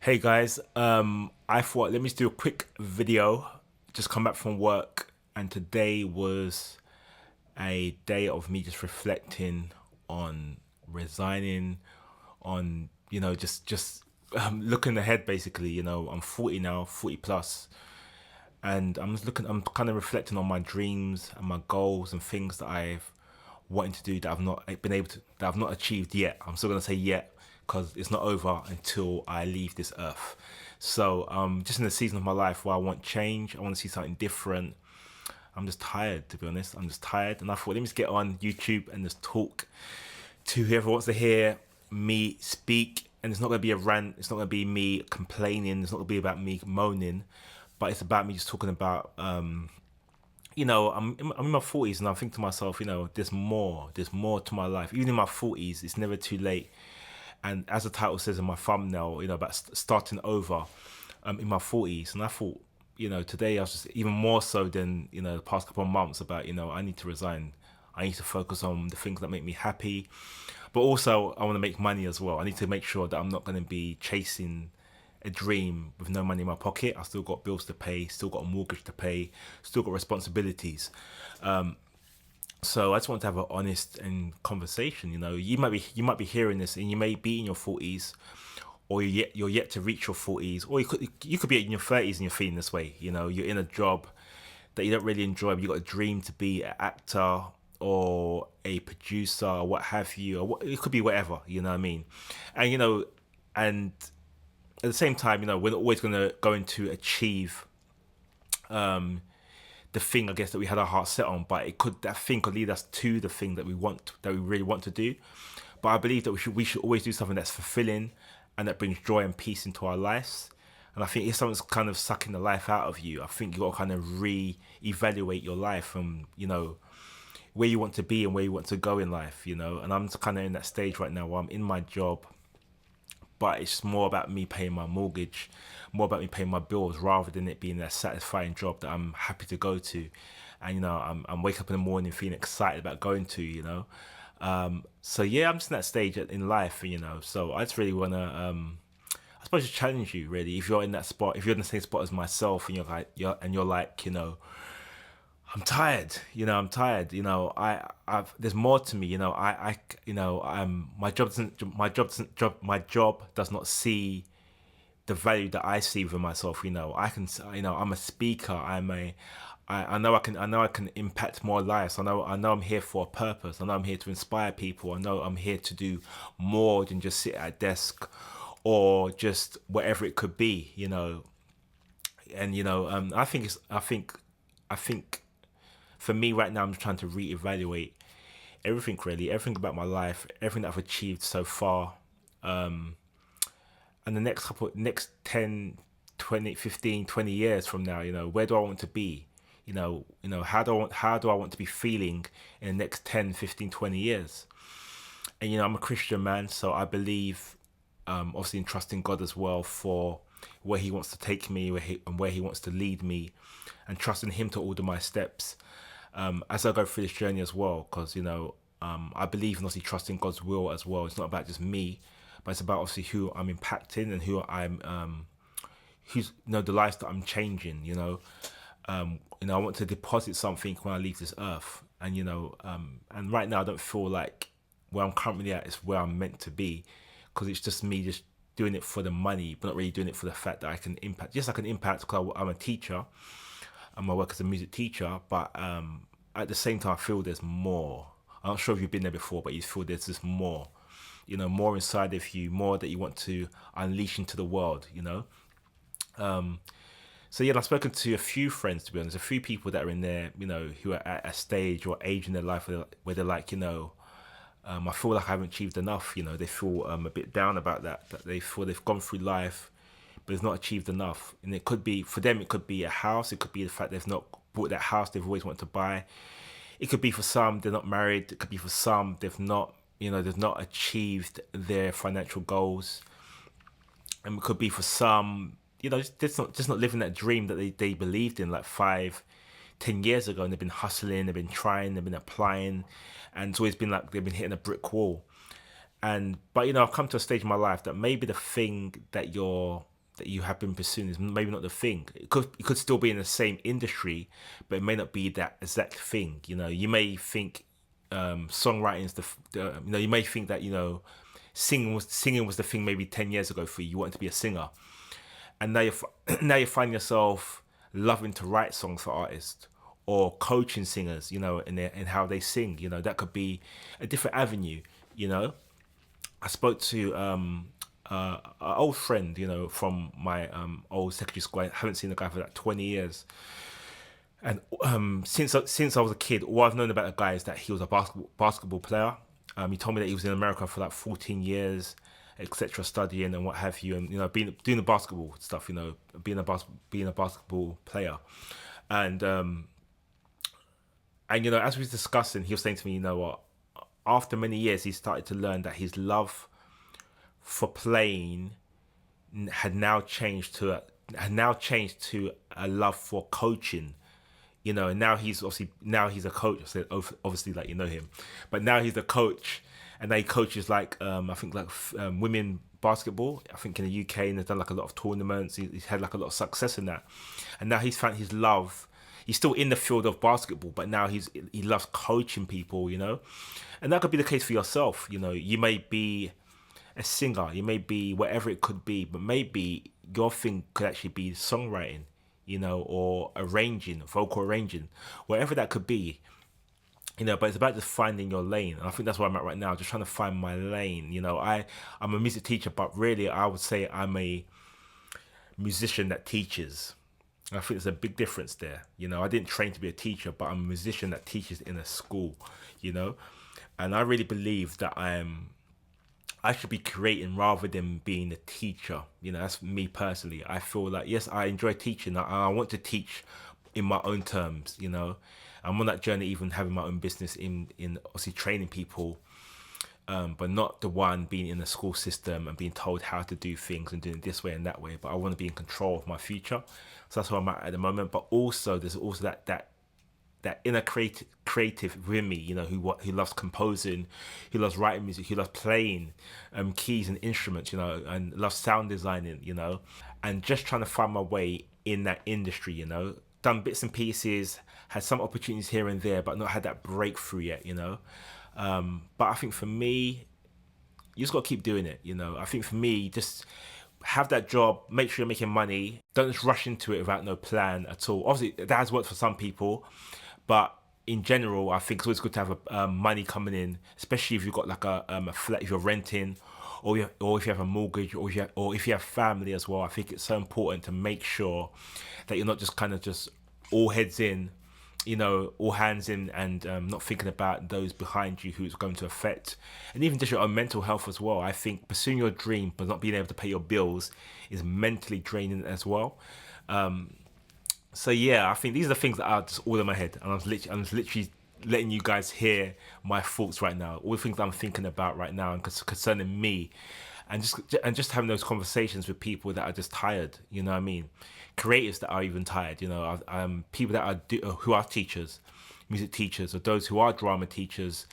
Hey guys, I thought let me just do a quick video. Just come back from work, and today was a day of me just reflecting on resigning, on just looking ahead. Basically, I'm 40 now, 40 plus, and I'm just looking. I'm kind of reflecting on my dreams and my goals and things that I've wanting to do that I've not been able to, that I've not achieved yet. I'm still gonna say yet because it's not over until I leave this earth. So just in the season of my life where I want change, I want to see something different. I'm just tired, to be honest. I'm just tired, and I thought let me just get on YouTube and just talk to whoever wants to hear me speak. And it's not going to be a rant. It's not going to be me complaining. It's not going to be about me moaning, but it's about me just talking about I'm in my 40s and I think to myself, there's more to my life. Even in my 40s, it's never too late. And as the title says in my thumbnail, about starting over in my 40s. And I thought, today I was just even more so than, the past couple of months about, I need to resign. I need to focus on the things that make me happy. But also, I want to make money as well. I need to make sure that I'm not going to be chasing a dream with no money in my pocket. I still got bills to pay, still got a mortgage to pay, still got responsibilities. So I just want to have an honest and conversation. You might be hearing this, and you may be in your 40s, or you're yet to reach your 40s, or you could be in your 30s and you're feeling this way. You're in a job that you don't really enjoy, but you got a dream to be an actor or a producer or what have you, or it could be whatever. You know what I mean? And at the same time, we're not always going to achieve the thing I guess that we had our heart set on, but that thing could lead us to the thing that we really want to do. But I believe that we should always do something that's fulfilling and that brings joy and peace into our lives. And I think if something's kind of sucking the life out of you, I think you got to kind of re-evaluate your life from where you want to be and where you want to go in life. And I'm kind of in that stage right now where I'm in my job, but it's more about me paying my mortgage, more about me paying my bills, rather than it being that satisfying job that I'm happy to go to. And I'm wake up in the morning feeling excited about going to. So yeah, I'm just in that stage in life. So I just really wanna I suppose just challenge you really. If you're in that spot, if you're in the same spot as myself, and you're like, I'm tired. I'm tired. There's more to me. My job does not see the value that I see within myself. I'm a speaker. I know I can impact more lives. I know I'm here for a purpose. I know I'm here to inspire people. I know I'm here to do more than just sit at a desk or just whatever it could be. And I think for me right now, I'm trying to reevaluate everything really, everything about my life, everything that I've achieved so far, and the next 10, 20, 15, 20 years from now. Where do I want to be? How do I want to be feeling in the next 10, 15, 20 years? And I'm a Christian man, so I believe, obviously, in trusting God as well for where He wants to take me, and where He wants to lead me, and trusting Him to order my steps as I go through this journey as well. Because I believe in obviously trusting God's will as well. It's not about just me, but it's about obviously who I'm impacting and who's the lives that I'm changing. I want to deposit something when I leave this earth, and right now I don't feel like where I'm currently at is where I'm meant to be, because it's just me just doing it for the money, but not really doing it for the fact that I can impact. Yes, I can impact because I'm a teacher, and I work as a music teacher, but at the same time, I feel there's more. I'm not sure if you've been there before, but you feel there's just more. More inside of you, more that you want to unleash into the world. So yeah, I've spoken to a few friends, to be honest, a few people that are in there, who are at a stage or age in their life where they're like, I feel like I haven't achieved enough. They feel a bit down about that they feel they've gone through life, but it's not achieved enough. And it could be, for them, it could be a house. It could be the fact they've not bought that house they've always wanted to buy. It could be for some, they're not married. It could be for some, they've not achieved their financial goals. And it could be for some, just not living that dream that they believed in like 5, 10 years ago, and they've been hustling, they've been trying, they've been applying, and it's always been like they've been hitting a brick wall. But I've come to a stage in my life that maybe the thing that you're that you have been pursuing is maybe not the thing. It could still be in the same industry, but it may not be that exact thing. You may think songwriting is you may think that singing was the thing maybe 10 years ago for you. You wanted to be a singer, and now now you find yourself loving to write songs for artists or coaching singers. In how they sing. That could be a different avenue. You know, I spoke to an old friend, from my old secondary school. I haven't seen the guy for like 20 years. And since I was a kid, all I've known about the guy is that he was a basketball player. He told me that he was in America for like 14 years, etc., studying and what have you, and being doing the basketball stuff. Being a basketball player, and as we was discussing, he was saying to me, what, after many years, he started to learn that his love for playing had now changed to a love for coaching. And now he's a coach. I said obviously, like, him, but now he's a coach, and he coaches like I think like women basketball. I think in the UK, and has done like a lot of tournaments. He's had like a lot of success in that, and now he's found his love. He's still in the field of basketball, but now he loves coaching people. And that could be the case for yourself. You may be a singer, you may be whatever it could be, but maybe your thing could actually be songwriting, or vocal arranging, whatever that could be. But it's about just finding your lane. And I think that's where I'm at right now, just trying to find my lane. I'm a music teacher, but really I would say I'm a musician that teaches. And I think there's a big difference there. I didn't train to be a teacher, but I'm a musician that teaches in a school, and I really believe that I should be creating rather than being a teacher. That's me personally. I feel like, yes, I enjoy teaching. I want to teach in my own terms. I'm on that journey, even having my own business in obviously training people, but not the one being in the school system and being told how to do things and doing it this way and that way. But I want to be in control of my future. So that's where I'm at the moment. But also, there's also that inner creative within me, who loves composing, who loves writing music, who loves playing keys and instruments, and loves sound designing, and just trying to find my way in that industry. Done bits and pieces, had some opportunities here and there, but not had that breakthrough yet. But I think for me, you just got to keep doing it. I think for me, just have that job, make sure you're making money, don't just rush into it without no plan at all. Obviously, that has worked for some people, but in general, I think it's always good to have money coming in, especially if you've got like a flat, if you're renting, or if you have a mortgage, or if you have family as well. I think it's so important to make sure that you're not just kind of just all heads in, all hands in, and not thinking about those behind you who it's going to affect, and even just your own mental health as well. I think pursuing your dream but not being able to pay your bills is mentally draining as well. So yeah, I think these are the things that are just all in my head, and I'm literally letting you guys hear my thoughts right now, all the things I'm thinking about right now and concerning me, and just having those conversations with people that are just tired. You know what I mean? Creatives that are even tired. People that are who are teachers, music teachers, or those who are drama teachers,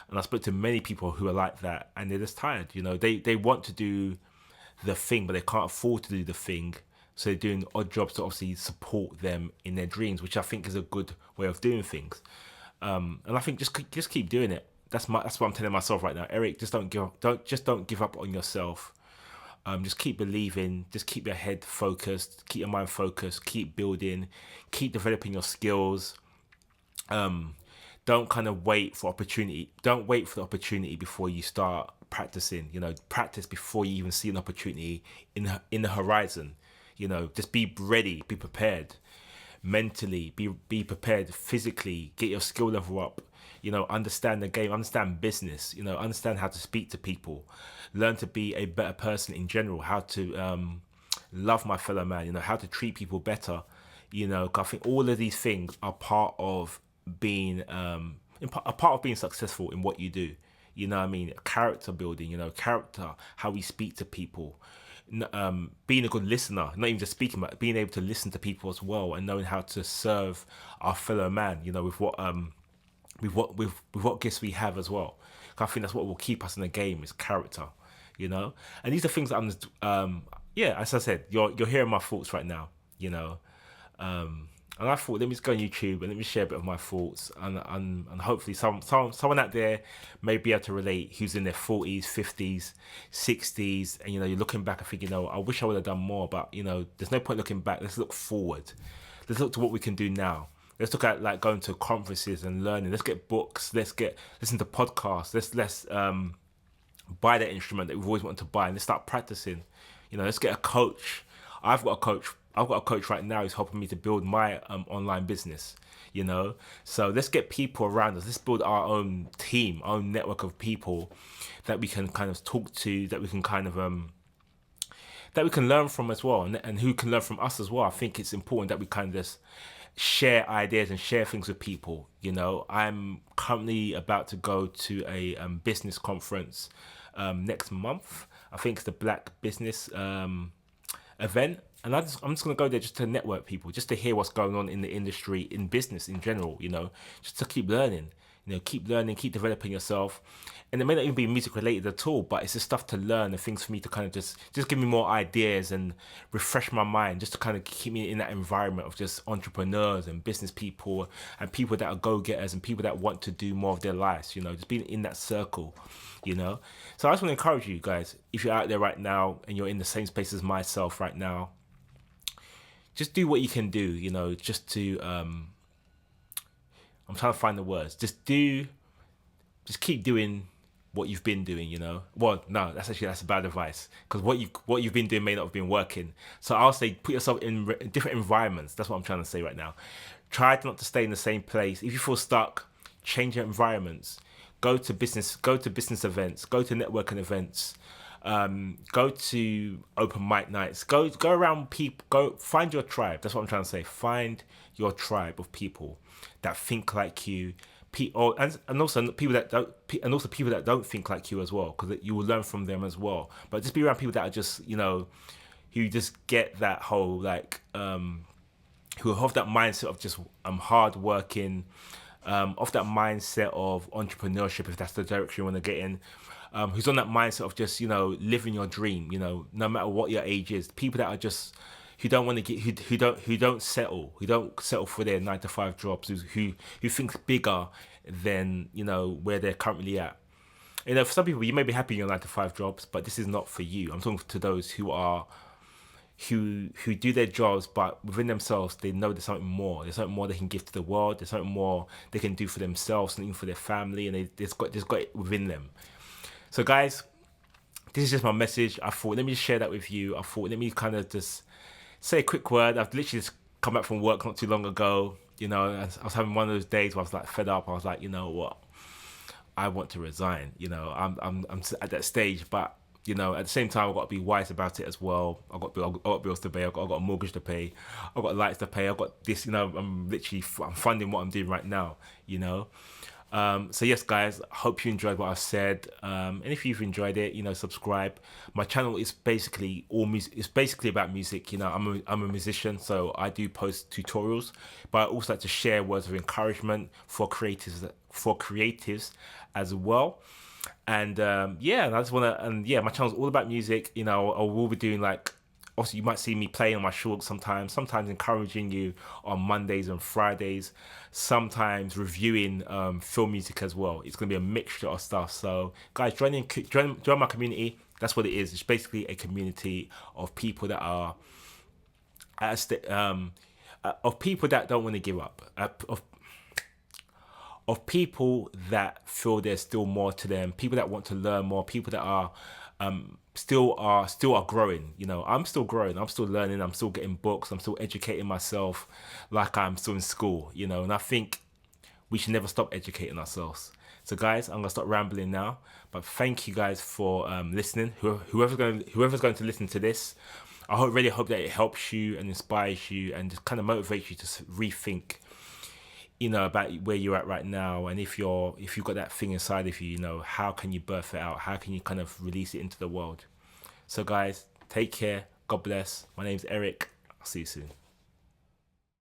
and I spoke to many people who are like that, and they're just tired. They want to do the thing, but they can't afford to do the thing. So they're doing odd jobs to obviously support them in their dreams, which I think is a good way of doing things. And I think just keep doing it. That's what I'm telling myself right now. Eric, just don't give up. Don't give up on yourself. Just keep believing. Just keep your head focused. Keep your mind focused. Keep building. Keep developing your skills. Don't kind of wait for opportunity. Don't wait for the opportunity before you start practicing. Practice before you even see an opportunity in the horizon. Just be ready. Be prepared. Mentally, be prepared. Physically, get your skill level up. Understand the game, understand business. Understand how to speak to people, learn to be a better person in general. How to love my fellow man. How to treat people better. 'Cause I think all of these things are part of being successful in what you do. What I mean? Character building. Character, how we speak to people. Being a good listener, not even just speaking, but being able to listen to people as well, and knowing how to serve our fellow man, with what gifts we have as well. I think that's what will keep us in the game, is character. And these are things that yeah, as I said, you're hearing my thoughts right now, you know. And I thought, let me just go on YouTube and let me share a bit of my thoughts, and hopefully someone out there may be able to relate, who's in their 40s, 50s, 60s, and you're looking back and thinking, I wish I would have done more, but there's no point looking back. Let's look forward. Let's look to what we can do now. Let's look at like going to conferences and learning. Let's get books. Listen to podcasts. Let's buy that instrument that we've always wanted to buy and let's start practicing. Let's get a coach. I've got a coach. I've got a coach right now who's helping me to build my online business. So let's get people around us. Let's build our own team, our own network of people that we can kind of talk to, that we can kind of that we can learn from as well, and who can learn from us as well. I think it's important that we kind of just share ideas and share things with people. I'm currently about to go to a business conference next month. I think it's the Black Business event. And I'm just going to go there just to network people, just to hear what's going on in the industry, in business in general, just to keep learning, keep learning, keep developing yourself. And it may not even be music related at all, but it's just stuff to learn and things for me to kind of just give me more ideas and refresh my mind, just to kind of keep me in that environment of just entrepreneurs and business people and people that are go-getters and people that want to do more of their lives, just being in that circle, So I just want to encourage you guys, if you're out there right now and you're in the same space as myself right now, just do what you can do, just to, I'm trying to find the words. Just keep doing what you've been doing, Well, no, that's bad advice, because what you've been doing may not have been working. So I'll say put yourself in different environments. That's what I'm trying to say right now. Try not to stay in the same place. If you feel stuck, change your environments. Go to business events. Go to networking events. Go to open mic nights. Go around people. Go find your tribe. That's what I'm trying to say. Find your tribe of people that think like you, and also people that don't think like you as well, because you will learn from them as well. But just be around people that are just who just get that whole who have that mindset of just hard working, of that mindset of entrepreneurship, if that's the direction you want to get in. Who's on that mindset of just living your dream, no matter what your age is. People that are just who don't want to get who don't settle for their 9-to-5 jobs, who think bigger than where they're currently at. For some people, you may be happy in your 9-to-5 jobs, but this is not for you. I'm talking to those who do their jobs, but within themselves they know there's something more. There's something more they can give to the world. There's something more they can do for themselves and even for their family, and they've got it within them. So guys, this is just my message. I thought, let me just share that with you. I thought, let me kind of just say a quick word. I've literally just come back from work not too long ago. I was having one of those days where I was like fed up. I was like, you know what? I want to resign. I'm at that stage, but at the same time, I've got to be wise about it as well. I've got bills to pay. I've got a mortgage to pay. I've got lights to pay. I've got this. I'm funding what I'm doing right now. So yes, guys, I hope you enjoyed what I've said. And if you've enjoyed it, subscribe. My channel is basically all music. It's basically about music. I'm a musician, so I do post tutorials, but I also like to share words of encouragement for creatives as well. And I just want to, my channel's all about music. I will be doing also, you might see me playing on my shorts sometimes encouraging you on Mondays and Fridays, sometimes reviewing film music as well. It's going to be a mixture of stuff. So, guys, join my community. That's what it is. It's basically a community of people that are of people that don't want to give up, of people that feel there's still more to them, people that want to learn more, people that are still are growing. I'm still growing, I'm still learning, I'm still getting books, I'm still educating myself like I'm still in school, and I think we should never stop educating ourselves. So guys, I'm gonna stop rambling now, but thank you guys for listening. Whoever's going to listen to this, I really hope that it helps you and inspires you and just kind of motivates you to rethink about where you're at right now, and if you've got that thing inside of you, how can you birth it out? How can you kind of release it into the world? So guys, take care. God bless. My name's Eric. I'll see you soon.